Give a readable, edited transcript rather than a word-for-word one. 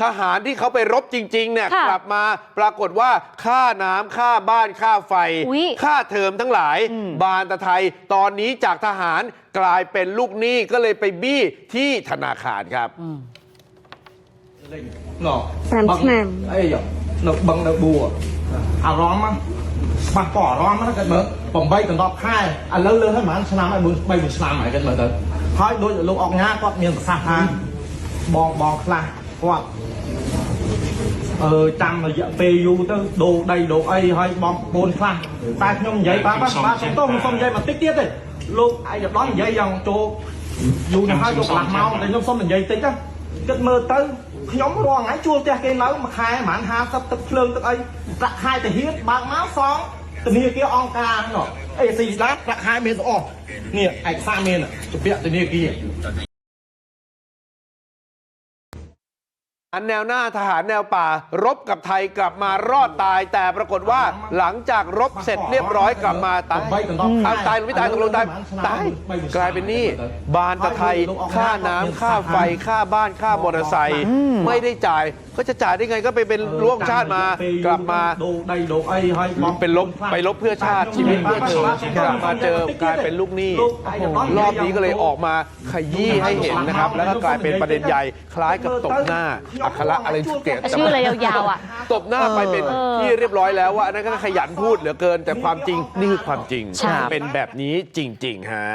ทหารที่เขาไปรบจริงๆเนี่ย ค่ะ กลับมาปรากฏว่าค่าน้ำค่าบ้านค่าไฟ อุ๊ย ค่าเทอมทั้งหลาย บานตะไทยตอนนี้จากทหารกลายเป็นลูกหนี้ก็เลยไปบี้ที่ธนาคารครับ 5 ឆ្នាំ អីនៅបឹងនៅបួរអារម្មណ៍បាត់ក៏អារម្មណ៍ហ្នឹងគាត់មើល8ដល់10ខែឥឡូវលើហើយប្រហែលឆ្នាំហើយ3ឆ្នាំហើយគាត់មើលទៅហើយដូចលោកអុកញ៉ាគាត់មានប្រសាសន៍ថាបងខ្លះគាត់ចាំរយៈពេលយូរទៅដូរដីដូរអីហើយបងប្អូនខ្លះតែខ្ញុំនិយាយបាទសុំទោសខ្ញុំនិយាយបន្តិចទៀតទេលោកឯកឧត្តមនិយាយយ៉ាងចូលយូរណាស់ហើយយកកន្លះម៉ោងតែខ្ញុំសុំនិយាយតិចទៅគិតមើលទៅខ្ញុំរងថ្ងៃជួលផ្ទះគេនៅមួយខែប្រហែល50ទឹកភ្លើងទឹកអីប្រាក់ខែតាហ៊ានបើកមកសងធនាគារអង្គការហ្នឹងអេស៊ីស្ដាប់ប្រាក់ខែមានស្អស់នេះឯកសារមានជំពាក់ធនាគារ แนวหน้าทหารแนวป่ารบกับไทยกลับมารอดตายแต่ปรากฏว่าหลังจากรบเสร็จเรียบร้อยกลับมาตายตายหรือไม่ตายตกลงตายกลายเป็นหนี้บานตะไทยค่าน้ำค่าไฟค่าบ้านค่ามอเตอร์ไซค์ไม่ได้จ่ายก็จะจ่ายได้ไงก็ไปเป็นร่วมชาติมากลับมาเป็นลบไปลบเพื่อชาติชีวิตเพื่อเธอกลับมาเจอกลายเป็นลูกหนี้รอบนี้ก็เลยออกมาขยี้ให้เห็นนะครับแล้วก็กลายเป็นประเด็นใหญ่คล้ายกับตบหน้าอัคระอะไรเกลียด ชื่ออะไรยาวๆอ่ะ ตบหน้าไปเป็นที่เรียบร้อยแล้วว่าอันนั้นก็ขยันพูดเหลือเกินแต่ความจริงนี่คือความจริง ใช่ เป็นแบบนี้จริง ๆ ฮะ